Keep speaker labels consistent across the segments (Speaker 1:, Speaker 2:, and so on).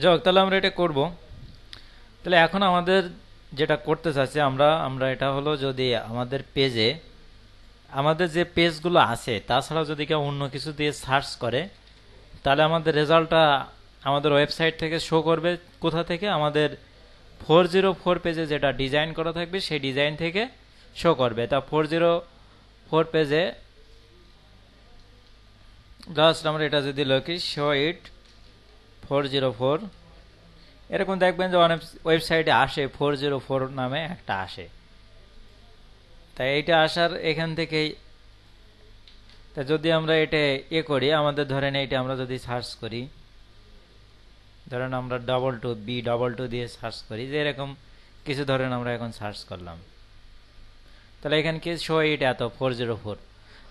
Speaker 1: যাক, তাহলে আমরা এটা করব। তাহলে এখন আমাদের যেটা করতে চাচ্ছি আমরা আমরা এটা হলো, যদি আমাদের পেজে আমাদের যে পেজগুলো আছে তাছাড়া যদি কেউ অন্য কিছু দিয়ে সার্চ করে, তাহলে আমাদের রেজাল্টটা আমাদের ওয়েবসাইট থেকে শো করবে। কোথা থেকে? আমাদের 404 পেজে যেটা ডিজাইন করা থাকবে সেই ডিজাইন থেকে শো করবে। তা 404 পেজে জাস্ট আমরা এটা যদি লিখি শো ইট 404, এরকম দেখবেন যে অনেক ওয়েবসাইটে আসে 404 নামে একটা আসে। তাই এইটা আসার এখান থেকেই, তা যদি আমরা এটা করি, আমাদের ধরেন এইটা আমরা যদি সার্চ করি, ধরেন আমরা 22B22 দিয়ে সার্চ করি, যে এরকম কিছু ধরেন আমরা এখন সার্চ করলাম, তাহলে এখানে কি শো ইট এত 404,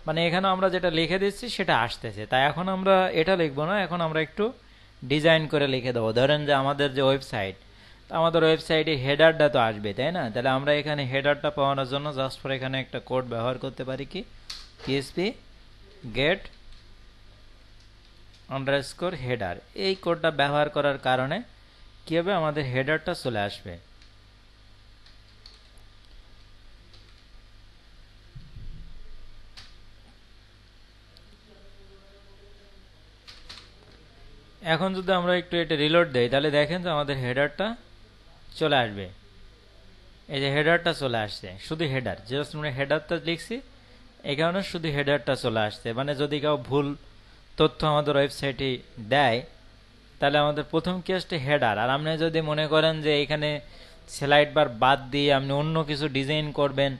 Speaker 1: মানে এখানে আমরা যেটা লিখে দিচ্ছি সেটা আসতেছে। তাই এখন আমরা এটা লিখবো না, এখন আমরা একটু ডিজাইন করে লিখে দেবো। ধরেন যে আমাদের যে ওয়েবসাইট, আমাদের ওয়েবসাইটে হেডারটা তো আসবে, তাই না? তাহলে আমরা এখানে হেডারটা পাওয়ানোর জন্য জাস্ট ফর এখানে একটা কোড ব্যবহার করতে পারি, কি পিএসপি গেট আন্ডারস্কোর হেডার। এই কোডটা ব্যবহার করার কারণে কি হবে, আমাদের হেডারটা চলে আসবে। এখন যদি আমরা একটু এটা রিলোড দেই, তাহলে দেখেন যে আমাদের হেডারটা চলে আসবে। এই যে হেডারটা চলে আসছে, শুধু হেডার, জাস্ট আমরা হেডারটা লিখছি এই কারণে শুধু হেডারটা চলে আসছে। মানে যদি কেউ ভুল তথ্য আমাদের ওয়েবসাইটে দেয়, তাহলে আমাদের প্রথম কি আসছে হেডার। আর আপনি যদি মনে করেন যে এখানে স্লাইড বার বাদ দিয়ে আপনি অন্য কিছু ডিজাইন করবেন,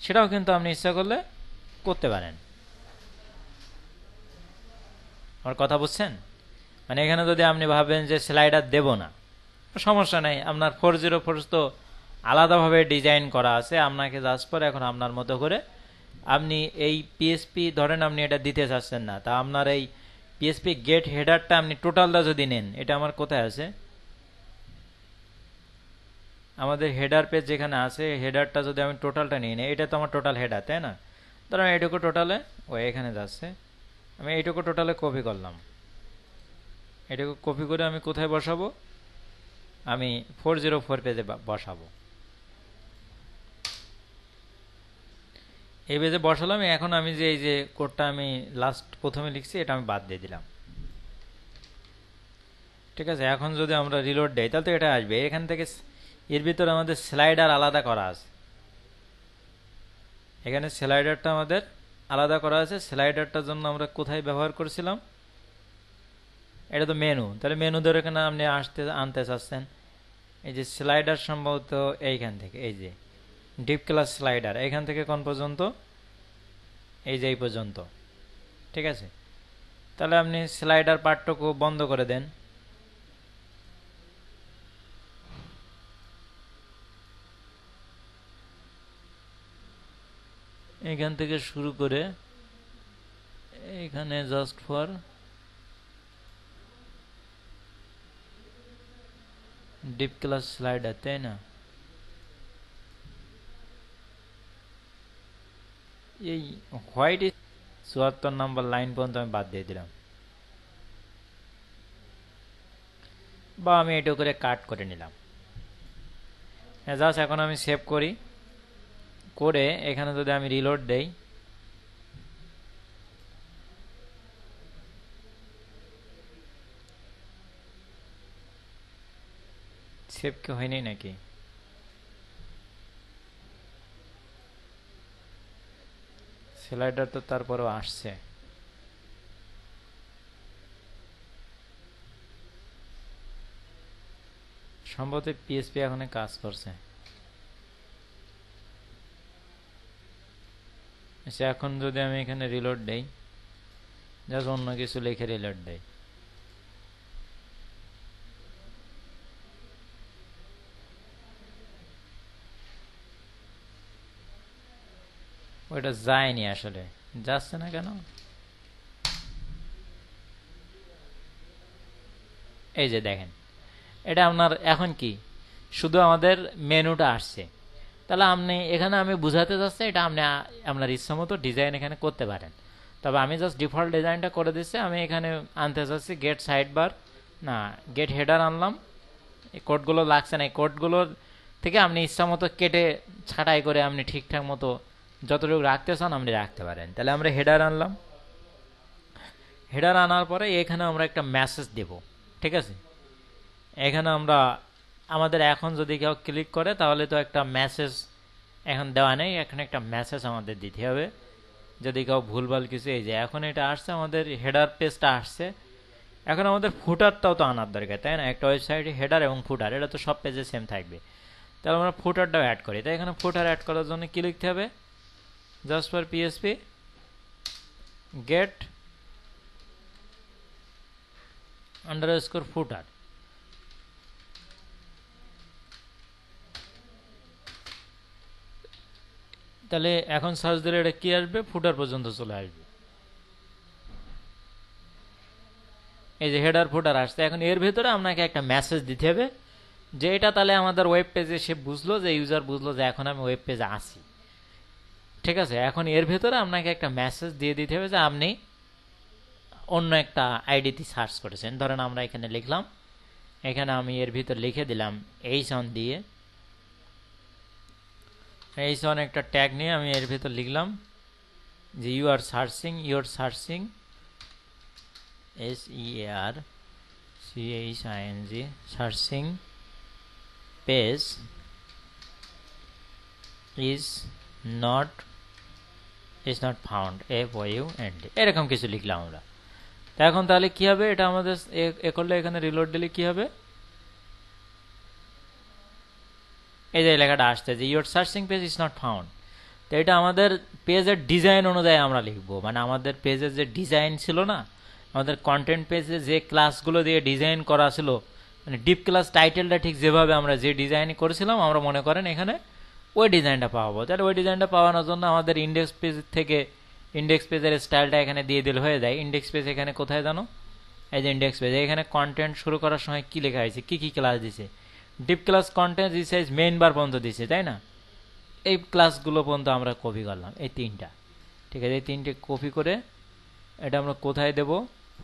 Speaker 1: সেটাও কিন্তু আপনি ইচ্ছা করলে করতে পারেন। আমার কথা বুঝছেন? মানে এখানে যদি আপনি ভাবেন যে স্লাইডার দেব না, সমস্যা নেই, আপনার 404 তো আলাদাভাবে ডিজাইন করা আছে, আপনাকে জাস্ট পরে এখন আপনার মতো করে আপনি এই পিএসপি ধরেন আপনি এটা দিতে চাচ্ছেন না, তা আপনার এই পিএসপি গেট হেডারটা আপনি টোটালটা যদি নেন, এটা আমার কোথায় আছে, আমাদের হেডার পেজ যেখানে আছে, হেডারটা যদি আমি টোটালটা নিয়ে নিই, এটা তো আমার টোটাল হেডার, তাই না? ধরুন এইটুকু টোটালে ও এখানে যাচ্ছে, আমি এইটুকু টোটালে কপি করলাম। এটাকে কপি করে আমি কোথায় বসাবো, আমি 404 পেজে বসাবো। এই পেজে বসালাম। এখন আমি যে এই যে কোডটা আমি লাস্ট প্রথমে লিখছি এটা আমি বাদ দিয়ে দিলাম, ঠিক আছে? এখন যদি আমরা রিলোড দেই, তাহলে তো এটা আসবে। এখান থেকে এর ভিতরে আমাদের স্লাইডার আলাদা করা আছে, এখানে স্লাইডারটা আমাদের আলাদা করা আছে। স্লাইডারটার জন্য আমরা কোথায় ব্যবহার করেছিলাম, এটা তো মেনু, তাহলে মেনু ধরে এখানে আপনি আনতে চাচ্ছেন, এই যে স্লাইডার সম্ভবত এইখান থেকে, এই যে ডিপ ক্লাস স্লাইডার, এখান থেকে কোন পর্যন্ত, এই যে এই পর্যন্ত, ঠিক আছে? তাহলে আপনি স্লাইডার পার্টটুকু বন্ধ করে দেন, এখান থেকে শুরু করে এখানে just for deep class slider, তাই না? এই হোয়াইট 74 নম্বর লাইন পর্যন্ত আমি বাদ দিয়ে দিলাম, বা আমি এটা করে কাট করে নিলাম। জাস্ট এখন আমি সেভ করি, করে এখানে যদি আমি রিলোড দেই, সেভ কি হয়নি নাকি? স্লাইডার তো তারপরেও আসছে, সম্ভবত পিএসপি এখন কাজ করছে। এখন যদি আমি এখানে রিলোড দেই, জাস্ট অন্য কিছু লিখে রিলোড দেই, ওইটা যায়নি, আসলে যাচ্ছে না কেন? এই যে দেখেন, এটা আপনার এখন কি শুধু আমাদের মেনুটা আসছে। তাহলে আপনি এখানে আমি বুঝাতে চাচ্ছি, এটা আপনি আপনার ইচ্ছা মতো ডিজাইন এখানে করতে পারেন। তবে আমি জাস্ট ডিফল্ট ডিজাইনটা করে দিচ্ছি। আমি এখানে আনতে চাচ্ছি গেট সাইড বার না, গেট হেডার আনলাম, এই কোডগুলো লাগছে না, এই কোডগুলোর থেকে আপনি ইচ্ছা মতো কেটে ছাঁটাই করে আপনি ঠিকঠাক মতো যতটুকু রাখতে চান আপনি রাখতে পারেন। তাহলে আমরা হেডার আনলাম, হেডার আনার পরে এখানে আমরা একটা মেসেজ দেব, ঠিক আছে। এখানে আমরা আমাদের এখন যদি কেউ ক্লিক করে তাহলে তো একটা মেসেজ এখন দেওয়া নেই, এখানে একটা মেসেজ আমাদের দিতে হবে যদি কেউ ভুলভাল কিছু। এই যে এখন এটা আসছে, আমাদের হেডার পেজটা আসছে, এখন আমাদের ফুটারটাও তো আনার দরকার, তাই না। একটা ওয়েবসাইটে হেডার এবং ফুটার এটা তো সব পেজে সেম থাকবে, তাহলে আমরা ফুটারটাও অ্যাড করি। তাই এখানে ফুটার অ্যাড করার জন্য কি লিখতে হবে, just for PSP get underscore footer. তাহলে এখন সার্চ দিলে এটা কি আসবে, ফুটার পর্যন্ত চলে আসবে। এই যে হেডার ফুটার আসছে, এখন এর ভেতরে আপনাকে একটা মেসেজ দিতে হবে যে এটা তাহলে আমাদের ওয়েব পেজে সে বুঝলো, যে ইউজার বুঝলো যে এখন আমি ওয়েব পেজে আসি, ঠিক আছে। এখন এর ভেতরে আপনাকে একটা মেসেজ দিয়ে দিতে হবে যে আপনি অন্য একটা আইডিতে সার্চ করেছেন। ধরেন আমরা এখানে লিখলাম, এখানে আমি এর ভিতর লিখে দিলাম এইচ1 দিয়ে, এইচ1 একটা ট্যাগ নিয়ে আমি এর ভিতর লিখলাম যে you are searching SEARCHING searching page is not found FOUND, এরকম কিছু লিখলাম আমরা। তো এখন তাহলে কি হবে, এটা আমাদের এ করলে এখানে রিলোড দিলে কি হবে, এই যে লেখাটা আসছে যে your searching page is not found. তো এটা আমাদের পেজের ডিজাইন অনুযায়ী আমরা লিখবো, মানে আমাদের পেজের যে ডিজাইন ছিল না, আমাদের কন্টেন্ট পেজে যে ক্লাসগুলো দিয়ে ডিজাইন করা ছিল, মানে ডিপ ক্লাস টাইটেলটা ঠিক যেভাবে আমরা যে ডিজাইন করেছিলাম আমরা মনে করেন এখানে ওই ডিজাইনটা পাবো। তাহলে ওই ডিজাইনটা পাওয়ানোর জন্য আমাদের ইন্ডেক্স পেজ থেকে ইন্ডেক্স পেজের স্টাইলটা এখানে দিয়ে দিলে হয়ে যায়। ইন্ডেক্স পেজ এখানে কোথায় জানো, এই যে ইন্ডেক্স পেজ, এখানে কন্টেন্ট শুরু করার সময় কি লেখা হয়েছে, কি কি ক্লাস দিছে, div class content resize main bar পর্যন্ত দিছে, তাই না। এই ক্লাসগুলো পর্যন্ত আমরা কপি করলাম, এই তিনটা, ঠিক আছে। এই তিনটে কপি করে এটা আমরা কোথায় দেব,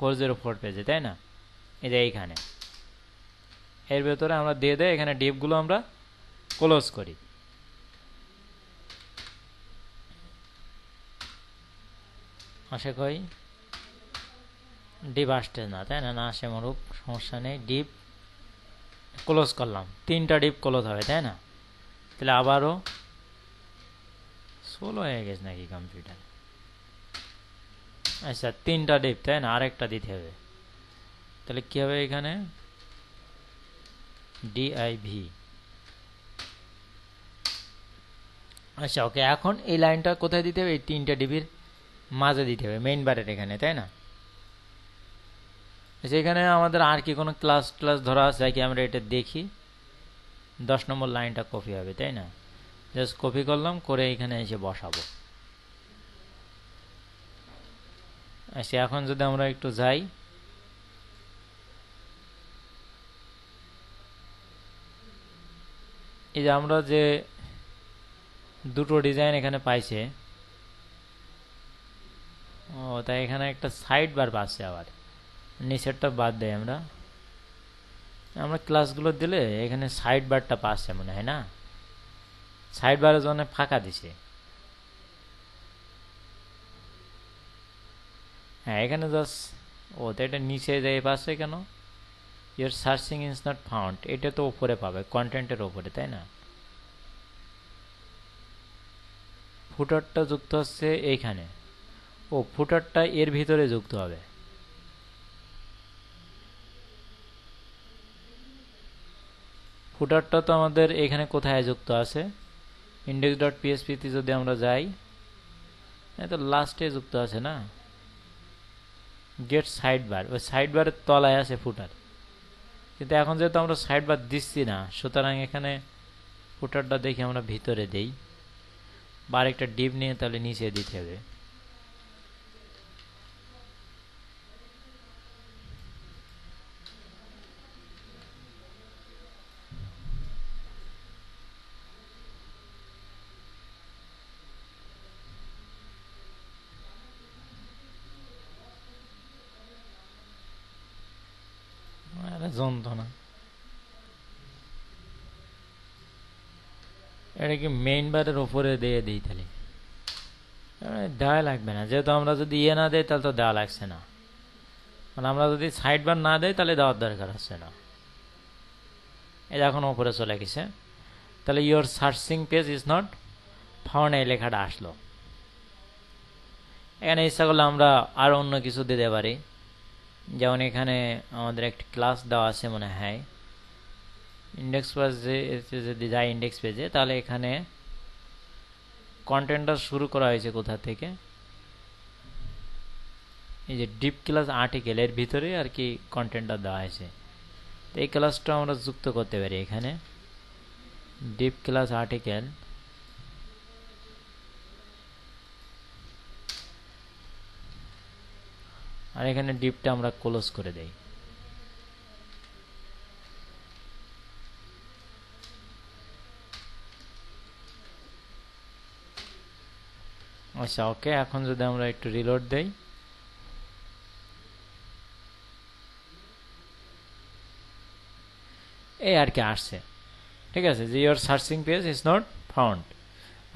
Speaker 1: 404 পেজে, তাই না। এই যে এইখানে এর ভেতরে আমরা দিয়ে দেয়, এখানে ডিপগুলো আমরা ক্লোজ করি। আশা করি ডিপ আসতে না, তাই না, না আসে মরুক, সমস্যা নেই। ডিপ ক্লোজ করলাম, তিনটা ডিপ ক্লোজ হবে, তাই না। তাহলে আবারও স্লো হয়ে গেছে নাকি কম্পিউটার, আচ্ছা তিনটা ডিপ, তাই না, আরেকটা দিতে হবে। তাহলে কি হবে, এখানে DIV, আচ্ছা ওকে। এখন এই লাইনটা কোথায় দিতে হবে, এই তিনটা ডিবির মাঝে দিতে হবে, মেইন বারের এখানে, তাই না। আচ্ছা এখানে আমাদের আর কি কোনো ক্লাস ধরা আছে কি, আমরা এটা দেখি। 10 নম্বর লাইনটা কপি হবে, তাই না, জাস্ট কপি করলাম, করে এখানে এসে বসাবো। আচ্ছা এখন যদি আমরা একটু যাই, এই যে আমরা যে দুটো ডিজাইন এখানে পাইছে, ও তাই এখানে একটা সাইড বার পাচ্ছে, আবার নিচেরটা বাদ দেয়, আমরা ক্লাসগুলো দিলে এখানে সাইড বারটা পাচ্ছে মনে হয় না, সাইড বারের জন্য ফাঁকা দিছে। হ্যাঁ এখানে জাস্ট ও তো এটা নিচে যায় পাচ্ছে কেন, your searching is not found, এটা তো উপরে পাবে, কন্টেন্টের উপরে, তাই না। ফুটারটা যুক্ত হচ্ছে এইখানে, ও ফুটারটা এর ভিতরে যুক্ত হবে। ফুটারটা তো আমাদের এখানে কোথায় যুক্ত আছে, index.php তে যদি আমরা যাই, তো লাস্টে যুক্ত আছে না, গেট সাইড বার, ওই সাইড বারের তলায় আছে ফুটার। কিন্তু এখন যেহেতু আমরা সাইড বার দিচ্ছি না, সুতরাং এখানে ফুটারটা দেখি আমরা ভিতরে দেই, বা একটা ডিপ নিয়ে তাহলে নিচে দিতে হবে। যন্ত্রণা। এটা কি মেইন বারের উপরে দিয়ে দিই তাহলে দেওয়া লাগবে না, যেহেতু আমরা যদি ইয়ে না দেই তাহলে তো দেওয়া লাগছে না, মানে আমরা যদি সাইড বার না দেই তাহলে দেওয়ার দরকার হচ্ছে না। এই এখন উপরে চলে গেছে, তাহলে your searching page is not found এই লেখাটা আসলো। এখানে ইচ্ছা করলে আমরা আর অন্য কিছু দিতে পারি, যেমন এখানে আমাদের একটি ক্লাস দেওয়া আছে মনে হয় ইন্ডেক্স পেজে, যদি যাই ইন্ডেক্স পেজে তাহলে এখানে কন্টেন্টটা শুরু করা হয়েছে কোথা থেকে, এই যে ডিপ ক্লাস আর্টিকেল এর ভিতরে আর কি কন্টেন্টটা দেওয়া হয়েছে। তো এই ক্লাসটা আমরা যুক্ত করতে পারি এখানে ডিপ ক্লাস আর্টিকেল, আর এখানে ডিপটা আমরা ক্লোজ করে দেই। আচ্ছা ওকে, এখন যদি আমরা একটু রিলোড দেই, এই আর কি আসছে, ঠিক আছে, যে your searching page is not found.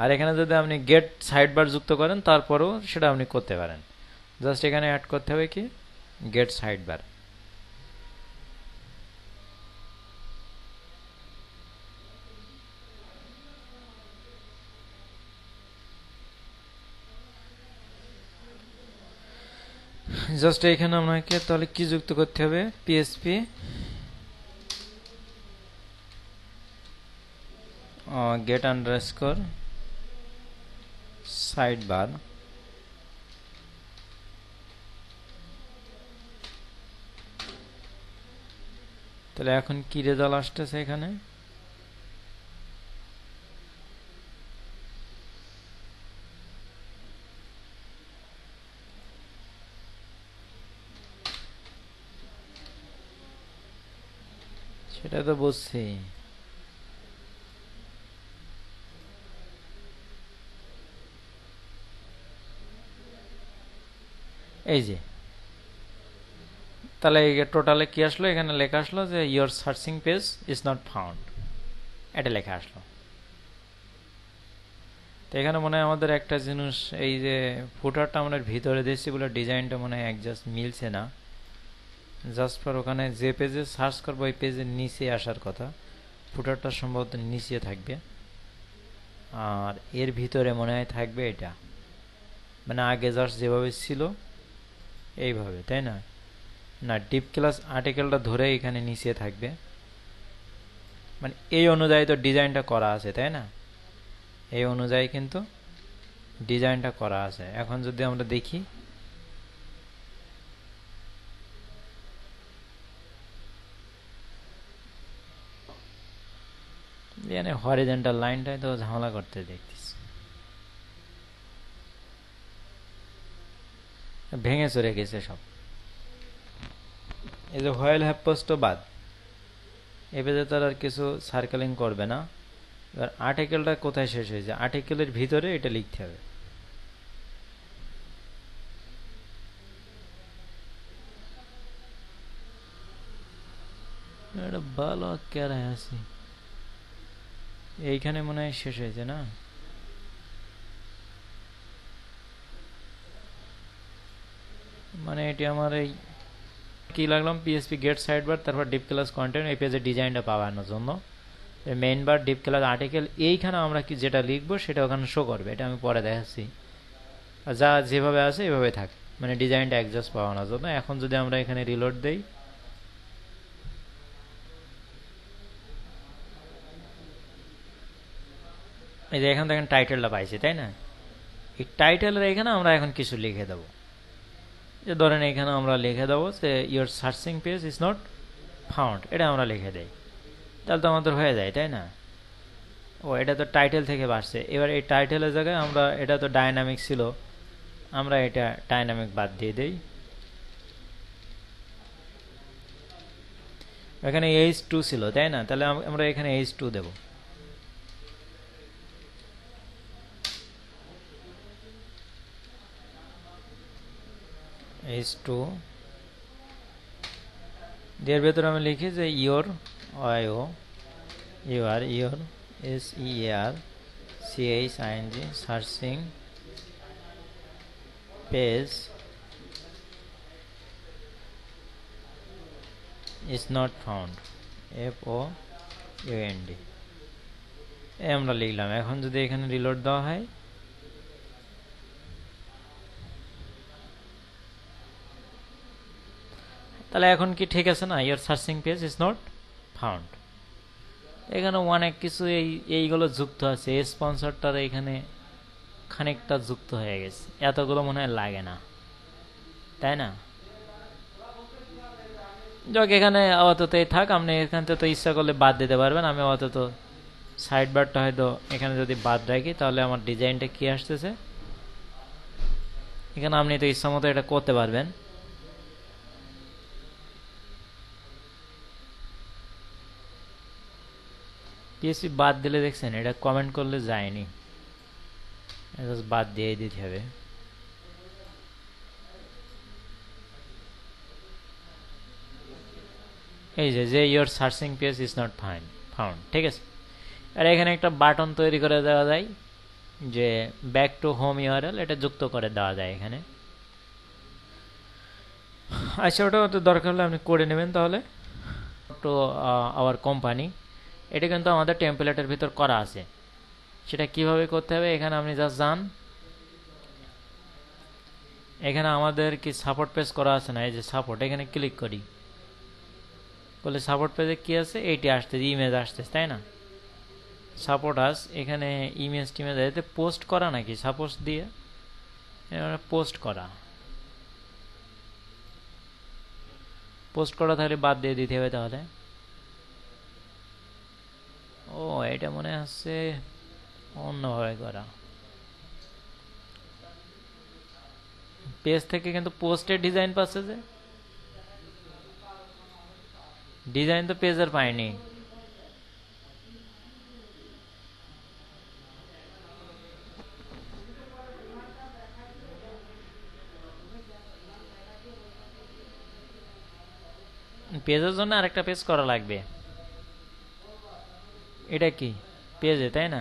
Speaker 1: আর এখানে যদি আপনি গেট সাইড বার যুক্ত করেন তারপরেও সেটা আপনি করতে পারেন, জাস্ট এখানে অ্যাড করতে হবে কি গেট সাইড বার। জাস্ট এখানে আপনাকে তাহলে কি যুক্ত করতে হবে, পিএসপি get underscore sidebar, তাহলে এখন কি রেজাল্ট আসতেছে এখানে, সেটা তো বুঝছি। এই যে তাহলে টোটালে কি আসলো, এখানে লেখা আসলো যে your searching page is not found, এটা লেখা আসলো। তো এখানে মনে হয় আমাদের একটা জিনিস, এই যে ফুটারটা আমাদের ভিতরে দিয়েছি বলে ডিজাইনটা মনে হয় একজাস্ট মিলছে না। জাস্ট ফর ওখানে যে পেজে সার্চ করবো ওই পেজের নিচে আসার কথা, ফুটারটা সম্ভবত নিচে থাকবে, আর এর ভিতরে মনে হয় থাকবে এটা, মানে আগে জাস্ট যেভাবে ছিল এইভাবে, তাই না? না, ডিপ ক্লাস আর্টিকেলটা ধরে এখানে নিচে থাকবে, মানে এই অনুযায়ী তো ডিজাইনটা করা আছে, তাই না? এই অনুযায়ী কিন্তু ডিজাইনটা করা আছে। এখন যদি আমরা দেখি, এখানে হরিজন্টাল লাইনটাই তো ঝামেলা করতে দেখতেছি, ভেঙে চলে গেছে সব। এই যে হোয়াইল হ্যাভ পোস্ট বাদ, এ পেজে তার আর কিছু সার্কেলিং করবে না। এবার আর্টিকেলটা কোথায় শেষ হয়েছে, আর্টিকেলের ভিতরে এটা লিখতে হবে। এটা ভালো কেরায় আছি, এইখানে মনে হয় শেষ হয়েছে না, মানে এটি আমার এই কি লাগলাম পিএসপি গেট সাইড বার, তারপর ডিপ ক্লাস কন্টেন্ট, এই পেজের ডিজাইনটা পাওয়ানোর জন্য মেইন বার ডিপ ক্লাস আর্টিকেল, এইখানে আমরা কি যেটা লিখবো সেটা ওখানে শো করবে, এটা আমি পরে দেখাচ্ছি। যা যেভাবে আছে এভাবে থাক, মানে ডিজাইনটা অ্যাডজাস্ট পাওয়ানোর জন্য। এখন যদি আমরা এখানে রিলোড দেই, এই যে এখান থেকে টাইটেলটা পাইছি, তাই না? এই টাইটেলের এখানে আমরা এখন কিছু লিখে দেবো, যে ধরেন এখানে আমরা লিখে দেবো যে your searching page is not found, এটা আমরা লিখে দেই, তাহলে তো আমাদের হয়ে যায়, তাই না? ও এটা তো টাইটেল থেকে বাড়ছে। এবার এই টাইটেলের জায়গায় আমরা, এটা তো ডাইনামিক ছিল, আমরা এটা ডাইনামিক বাদ দিয়ে দেই। এখানে H2 ছিল, তাই না? তাহলে আমরা এখানে H2 দেব। H2 এর ভেতরে আমি লিখি যে ইওর আইও your SEAR CHING searching page is not found FOUND আমরা লিখলাম। এখন যদি এখানে রিলোড দেওয়া হয় তাহলে এখন কি ঠিক আছে না? Your searching page is not found. এখানে অনেক কিছু এইগুলো যুক্ত আছে, এই স্পন্সরটার এখানে খানিকটা যুক্ত হয়ে গেছে, এতগুলো মনে হয় লাগে না, তাই না? যাক এখানে আপাততই থাক, আপনি এখান থেকে তো ইচ্ছা করলে বাদ দিতে পারবেন। আমি আপাতত সাইড বারটা হয়তো এখানে যদি বাদ রাখি তাহলে আমার ডিজাইনটা কি আসতেছে, এখানে আপনি তো ইচ্ছা মতো এটা করতে পারবেন। পিএসপি বাদ দিলে দেখছেন এটা কমেন্ট করলে যায়নি, বাদ দিয়ে দিতে হবে। এই যে your searching page is not found, ঠিক আছে। আর এখানে একটা বাটন তৈরি করে দেওয়া যায় যে ব্যাক টু হোম ইউআরএল, এটা যুক্ত করে দেওয়া যায় এখানে। আচ্ছা ওটা তো দরকার হলে আপনি করে নেবেন। তাহলে টু আওয়ার কোম্পানি, এটা কিন্তু আমাদের টেমপ্লেটের ভিতর করা আছে। সেটা কিভাবে করতে হবে, এখানে আপনি জাস্ট যান, এখানে আমাদের কি সাপোর্ট পেজ করা আছে না, এই যে সাপোর্ট, এখানে ক্লিক করি, বলে সাপোর্ট পেজে কি আছে, এইটি আসতেছে, ইমেজ আসতেছে, তাই না? সাপোর্ট আস, এখানে ইমেজ টিমেজ এতে পোস্ট করা নাকি সাপোজ দিয়ে পোস্ট করা তাহলে বাদ দিয়ে দিতে হবে। তাহলে ও এটা মনে হচ্ছে অন্যভাবে করা, পেজ থেকে কিন্তু পোস্টের ডিজাইন পাচ্ছে, যে ডিজাইন তো পেজের পাইনি। পেজের জন্য আরেকটা পেজ করা লাগবে। এটা কি পেজে, তাই না?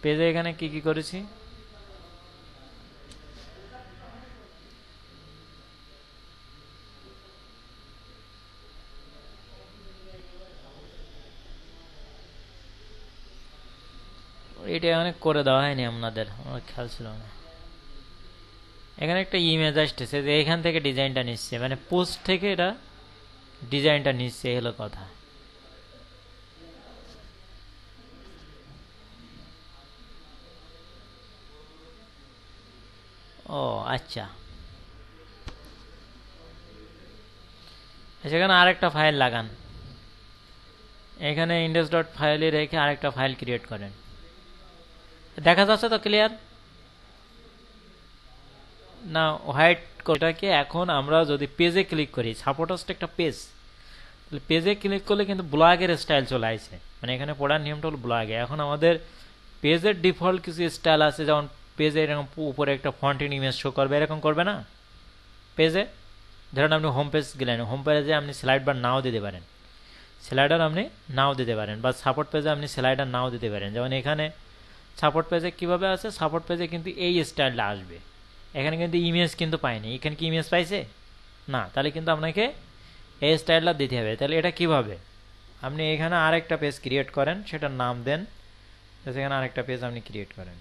Speaker 1: পেজে এখানে কি কি করেছি, এটা এখানে করে দেওয়া হয়নি আপনাদের, আমার খেয়াল ছিল না। এখানে একটা ইমেজ আসতেছে যে এখান থেকে ডিজাইনটা নিচ্ছে, মানে পোস্ট থেকে এটা ডিজাইনটা নিচ্ছে, এই হলো কথা। ও আচ্ছা, সেখানে আরেকটা ফাইল লাগান, এখানে ইন্ডেক্স ডট ফাইলে রেখে আরেকটা ফাইল ক্রিয়েট করেন। দেখা যাচ্ছে তো ক্লিয়ার না? হোয়াইট কোডটাকে এখন আমরা যদি পেজে ক্লিক করি, সাপোর্টাসটা একটা পেজ, তাহলে পেজে ক্লিক করলে কিন্তু ব্লগের স্টাইল চলে আসছে, মানে এখানে পড়ার নিয়মটা হলো ব্লগে। এখন আমাদের পেজের ডিফল্ট কিছু স্টাইল আছে, যেমন পেজে এরকম উপরে একটা ফন্টেন ইমেজ শো করবে, এরকম করবে না পেজে? ধরেন আপনি হোম পেজ গেলেন, হোম পেজে আপনি স্লাইড বার নাও দিতে পারেন, স্লাইডার আপনি নাও দিতে পারেন, বা সাপোর্ট পেজে আপনি স্লাইডার নাও দিতে পারেন। যেমন এখানে সাপোর্ট পেজে কিভাবে আছে, সাপোর্ট পেজে কিন্তু এই স্টাইলটা আসবে, এখানে কিন্তু ইমেজ কিন্তু পাইনি। এখানে কি ইমেজ পাইছে না? তাহলে কিন্তু আপনাকে এই স্টাইলটা দিতে হবে। তাহলে এটা কিভাবে, আপনি এখানে আরেকটা পেজ ক্রিয়েট করেন, সেটার নাম দেন, সেখানে আরেকটা পেজ আপনি ক্রিয়েট করেন,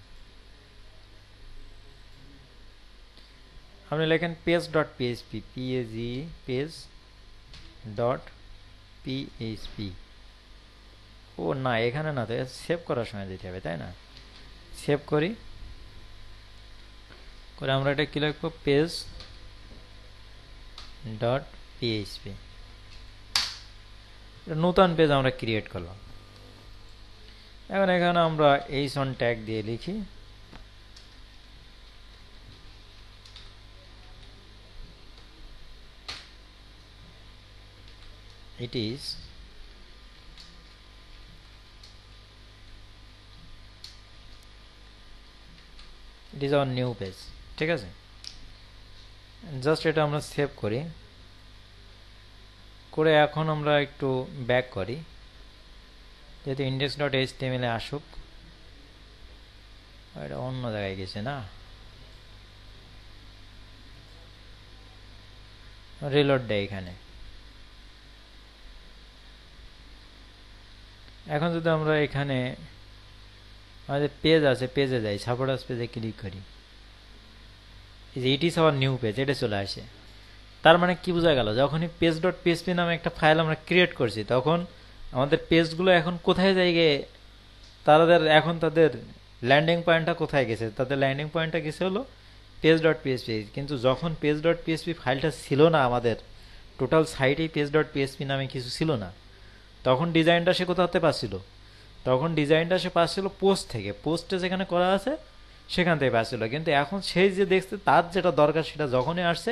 Speaker 1: আপনি লেখেন page dot PHP, page dot PHP. ও না, এখানে না, তো সেভ করার সময় দিতে হবে, তাই না? সেভ করি, করে আমরা এটা কি লিখবো, পেজ ডট পিএইচপি, নতুন পেজ আমরা ক্রিয়েট করলাম। এখন এখানে আমরা এইচন ট্যাগ দিয়ে লিখি, it is our new page, ঠিক আছে? জাস্ট এটা আমরা সেভ করি, করে এখন আমরা একটু ব্যাক করি, যেহেতু index.html এ আসুক। এটা অন্য জায়গায় গেছে না, রিলোড দেয় এখানে। এখন যদি আমরা এখানে আমাদের পেজ আছে, পেজে যাই, সাপোর্টার্স পেজে ক্লিক করি, এই যে it is our new page, এটা চলে আসে। তার মানে কি বোঝা গেল, যখনই page.php নামে একটা ফাইল আমরা ক্রিয়েট করছি, তখন আমাদের পেজগুলো এখন কোথায় যায় গিয়ে, তাদের ল্যান্ডিং পয়েন্টটা কোথায় গেছে, তাদের ল্যান্ডিং পয়েন্টটা গেছে হলো page.php। কিন্তু যখন page.php ফাইলটা ছিল না, আমাদের টোটাল সাইটেই page.php নামে কিছু ছিল না, তখন ডিজাইনটা সে কোথাতে পাচ্ছিল, তখন ডিজাইনটা সে পাচ্ছিল পোস্ট থেকে, পোস্টে যেখানে করা আছে সেখান থেকে পাচ্ছিল। কিন্তু এখন সেই যে দেখছে তার যেটা দরকার সেটা যখনই আসছে,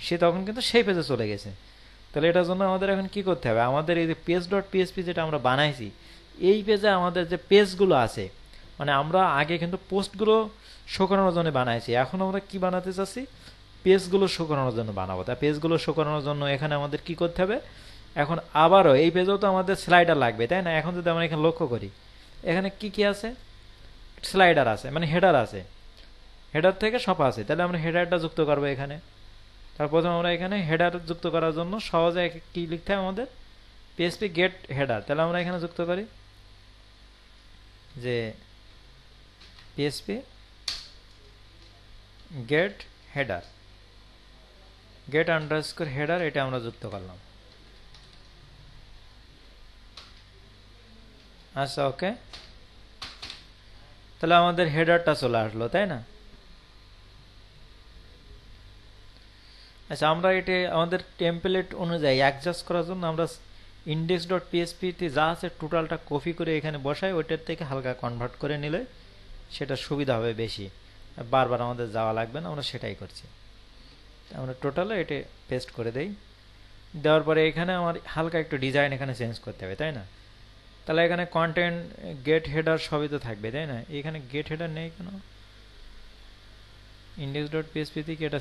Speaker 1: সে তখন কিন্তু সেই পেজে চলে গেছে। তাহলে এটার জন্য আমাদের এখন কি করতে হবে, আমাদের এই যে page.php যেটা আমরা বানাইছি, এই পেজে আমাদের যে পেজগুলো আছে, মানে আমরা আগে কিন্তু পোস্টগুলো শো করানোর জন্য বানাইছি, এখন আমরা কি বানাতে চাচ্ছি, পেজগুলো শো করানোর জন্য বানাবো। তা পেজগুলো শো করানোর জন্য এখানে আমাদের কি করতে হবে, এখন আবারও এই পেজেও তো আমাদের স্লাইডার লাগবে, তাই না? এখন যদি আমরা এখানে লক্ষ্য করি, এখানে কি কি আছে, স্লাইডার আছে, মানে হেডার আছে, হেডার থেকে সব আছে। তাহলে আমরা হেডারটা যুক্ত করবো এখানে। তার প্রথমে আমরা এখানে হেডার যুক্ত করার জন্য সহজে কি লিখতে হবে আমাদের, PHP গেট হেডার। তাহলে আমরা এখানে যুক্ত করি যে PHP get header, get underscore header, এটা আমরা যুক্ত করলাম। আচ্ছা, ওকে, তাহলে আমাদের হেডারটা চলে আসলো, তাই না? আচ্ছা, আমরা এটা আমাদের টেমপ্লেট অনুযায়ী অ্যাডজাস্ট করার জন্য আমরা index.php তে যা আছে টোটালটা কপি করে এখানে বসাই, ওইটার থেকে হালকা কনভার্ট করে নিলে সেটা সুবিধা হবে বেশি, বারবার আমাদের যাওয়া লাগবে না, আমরা সেটাই করছি। আমরা টোটালে এটা পেস্ট করে দেই, দেওয়ার পরে এখানে আমার হালকা একটু ডিজাইন এখানে চেঞ্জ করতে হবে, তাই না? তাহলে এখানে কন্টেন্ট, গেট হেডার সবই তো থাকবে, তাই না? এখানে গেট হেডার নেই কেন, index.php থেকে এটা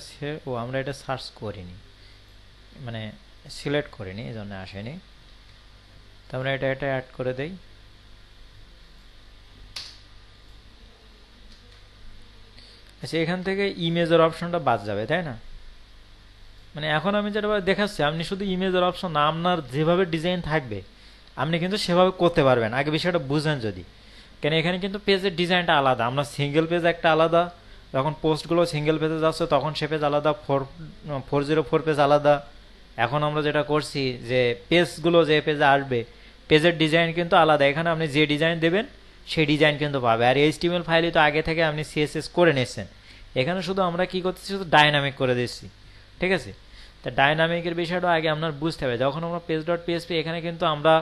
Speaker 1: আমরা এটা সার্চ করিনি, মানে সিলেক্ট করিনি, এই জন্য আসেনি। তো আমরা এটা অ্যাড করে দেই। আচ্ছা, এখান থেকে ইমেজের অপশনটা বাদ যাবে, তাই না? মানে এখন আমি যেটা দেখাচ্ছি, আপনি শুধু ইমেজের অপশন না, আপনার যেভাবে ডিজাইন থাকবে আপনি কিন্তু সেভাবে করতে পারবেন, আগে বিষয়টা বুঝেন যদি। কেন এখানে কিন্তু পেজের ডিজাইনটা আলাদা, আমরা সিঙ্গেল পেজ একটা আলাদা, যখন পোস্টগুলো সিঙ্গেল পেজে যাচ্ছে তখন সে পেজ আলাদা, 404 পেজ আলাদা। এখন আমরা যেটা করছি যে পেজগুলো যে পেজে আসবে, পেজের ডিজাইন কিন্তু আলাদা, এখানে আপনি যে ডিজাইন দেবেন সেই ডিজাইন কিন্তু পাবে। আর HTML ফাইলে তো আগে থেকে আপনি CSS করে নিচ্ছেন, এখানে শুধু আমরা কি করতেছি, শুধু ডাইনামিক করে দিচ্ছি, ঠিক আছে? তা ডাইনামিকের বিষয়টা আগে আপনার বুঝতে হবে। যখন আমরা page.php, এখানে কিন্তু আমরা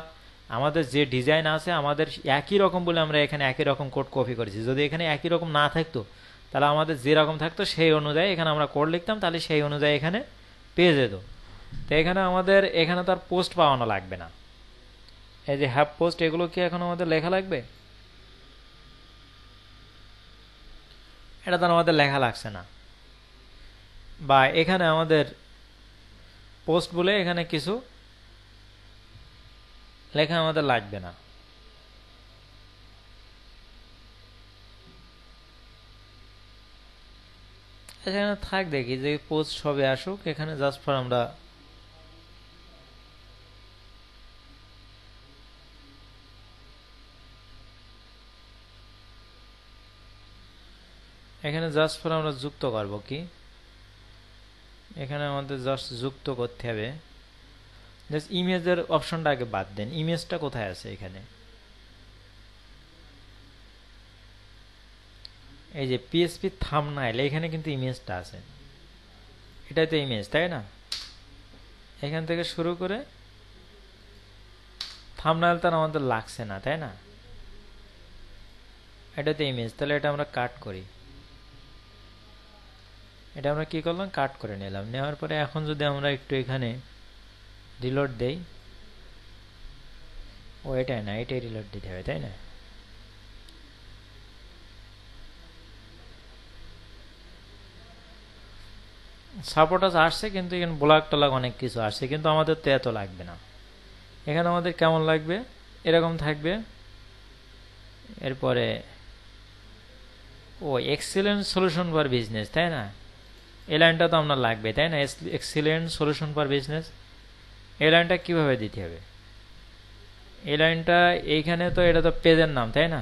Speaker 1: আমাদের যে ডিজাইন আছে আমাদের একই রকম বলে আমরা এখানে একই রকম কোড কপি করেছি। যদি এখানে একই রকম না থাকতো, তাহলে আমাদের যেরকম থাকতো সেই অনুযায়ী এখানে আমরা কোড লিখতাম, তাহলে সেই অনুযায়ী এখানে পেয়ে যেত। তো এখানে আমাদের এখানে তার পোস্ট পাওয়ানো লাগবে না, এই যে হ্যাভ পোস্ট, এগুলো কি এখন আমাদের লেখা লাগবে? এটা তো আমাদের লেখা লাগছে না। বা এখানে আমাদের পোস্ট বলে এখানে কিছু লেখা আমাদের লাগবে না। এখানে থাক, দেখি যে পোস্ট সবে আসুক, এখানে জাস্ট ফর আমরা এখানে জাস্ট ফর আমরা যুক্ত করব কি, এখানে আমাদের জাস্ট যুক্ত করতে হবে। জাস্ট ইমেজের অপশনটা আগে বাদ দেন, ইমেজটা কোথায় আছে এখানে, এই যে PHP থাম্বনেইল, এখানে কিন্তু ইমেজটা আছে, এটাই তো ইমেজ, তাই না? এখান থেকে শুরু করে থাম্বনেইল তো আমাদের লাগছে না, তাই না? এটা তো ইমেজ, তাহলে এটা আমরা কাট করি। এটা আমরা কি করলাম, কাট করে নিলাম। নেওয়ার পরে এখন যদি আমরা একটু এখানে রিলোড দেই, ও এটাই না, এটাই রিলোড দিতে হবে, তাই না? সাপোর্টাস আসছে, কিন্তু এখানে ব্লক টলাক অনেক কিছু আসছে, কিন্তু আমাদের তো এত লাগবে না। এখানে আমাদের কেমন লাগবে, এরকম থাকবে। এরপরে ও এক্সিলেন্ট সলিউশন ফর বিজনেস, তাই না? এই লাইনটা তো আপনার লাগবে, তাই না? এক্সিলেন্ট সলিউশন ফর বিজনেস, এই লাইনটা কীভাবে দিতে হবে? এই লাইনটা এইখানে তো, এটা তো পেজের নাম, তাই না?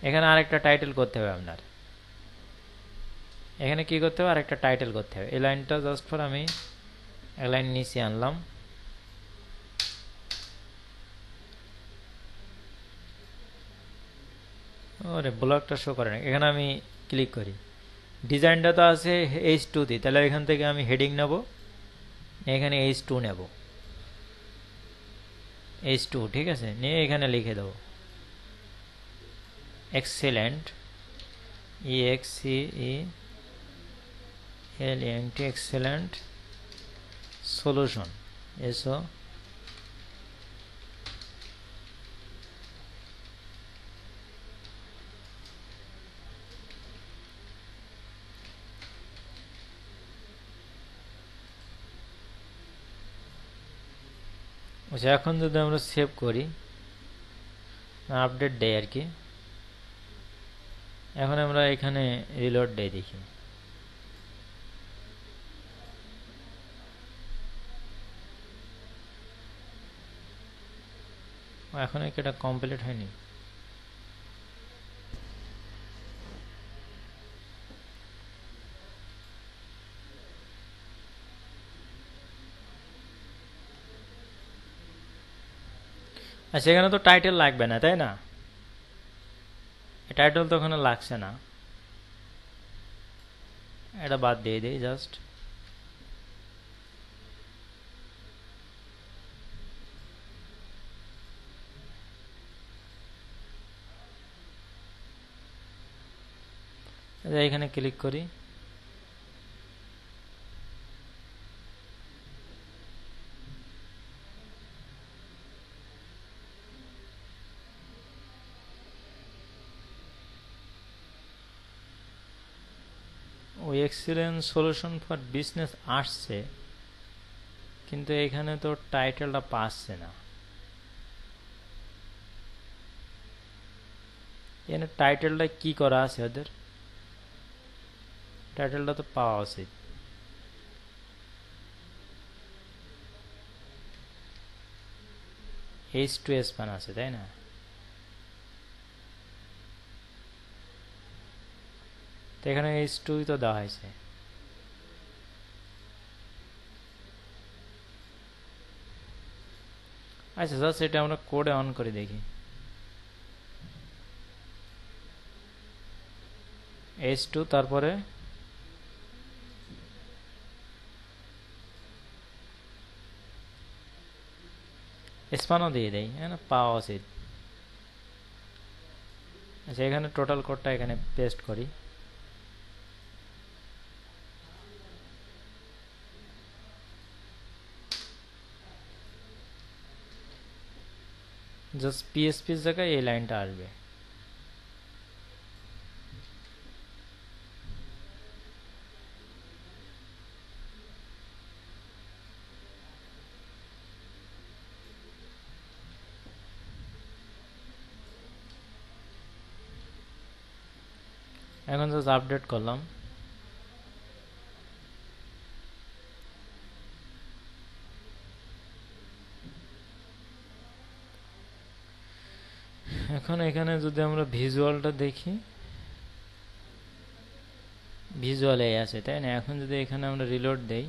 Speaker 1: এখানে আরেকটা টাইটেল করতে হবে আপনার। এখানে কি করতে হবে, আরেকটা টাইটেল করতে হবে। এই লাইনটা জাস্ট ফর আমি এক লাইন নিচে আনলাম। ওরে ব্লকটা শো করে না। এখানে আমি ক্লিক করি, ডিজাইনটা তো আছে H2 তে, তাহলে এখান থেকে আমি হেডিং নেব, এখানে H2 নেব, H2, ঠিক আছে? নিয়ে এখানে লিখে দেবো এক্সেলেন্ট, EXCELENT, এক্সেলেন্ট সলিউশন, এসো এখন যদি আমরা সেভ করি, আপডেট দেই আর কি, এখন আমরা এখানে রিলোড দেই, দেখি এখন এটা কমপ্লিট হয়নি। আচ্ছা, এখানে তো টাইটেল লাগবে না, তাই না? টাইটেল তো ওখানে লাগছে না, এটা বাদ দিয়ে দিই জাস্ট। এখানে ক্লিক করি, ওই এক্সিলেন্ট সলিউশন ফর বিজনেস আসছে, কিন্তু এখানে তো টাইটেলটা পাচ্ছে না। এখানে টাইটেলটা কি করা আছে ওদের, টাইটেলটা তো পাওয়া উচিত। H2 স্প্যান আছে, তাই না? তো এখানে H2 তো দেওয়া হয়েছে। আচ্ছা, জাস্ট এটা আমরা কোডে অন করে দেখি। H2 তারপরে স্প্যানও দিয়ে দেই, হ্যাঁ না, পাওয়া উচিত। আচ্ছা, এখানে টোটাল কোডটা এখানে পেস্ট করি, জাস্ট PHP জায়গায় এই লাইনটা আসবে। এখন জাস্ট আপডেট করলাম, এখন এখানে যদি আমরা ভিজুয়ালটা দেখি, ভিজুয়ালে আছে, তাই না? এখন যদি এখানে আমরা রিলোড দেই,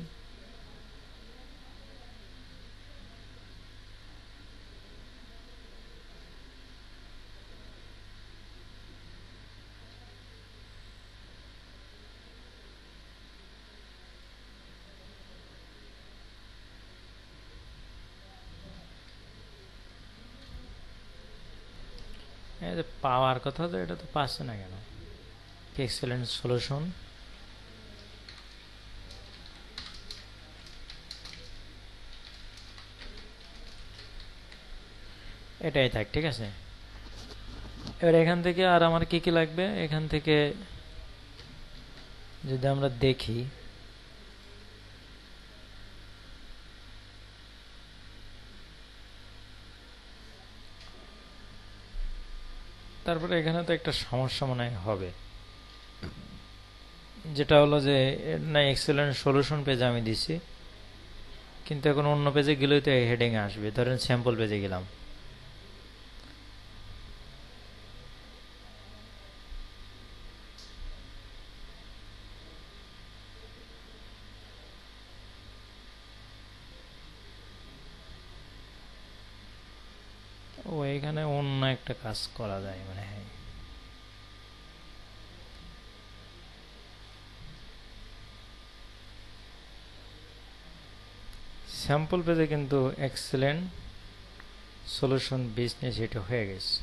Speaker 1: পাওয়ার কথা তো, এটা তো পাচ্ছে না কেন? এক্সেলেন্ট সলিউশন, এটাই থাক, ঠিক আছে? এবার এখান থেকে আর আমার কি কি লাগবে, এখান থেকে যদি আমরা দেখি, তারপরে এখানে তো একটা সমস্যা মনে হয় হবে, যেটা হলো যে না এক্সেলেন্ট সলিউশন পেজে আমি দিছি, কিন্তু এখন অন্য পেজে গেলেই তো হেডিং আসবে। ধরেন স্যাম্পল পেজে গেলাম, ও এখানে অন্য একটা কাজ করা যায় মানে হয়। স্যাম্পল পেজে কিন্তু এক্সেলেন্ট সলিউশন বিজনেস এটা হয়ে গেছে।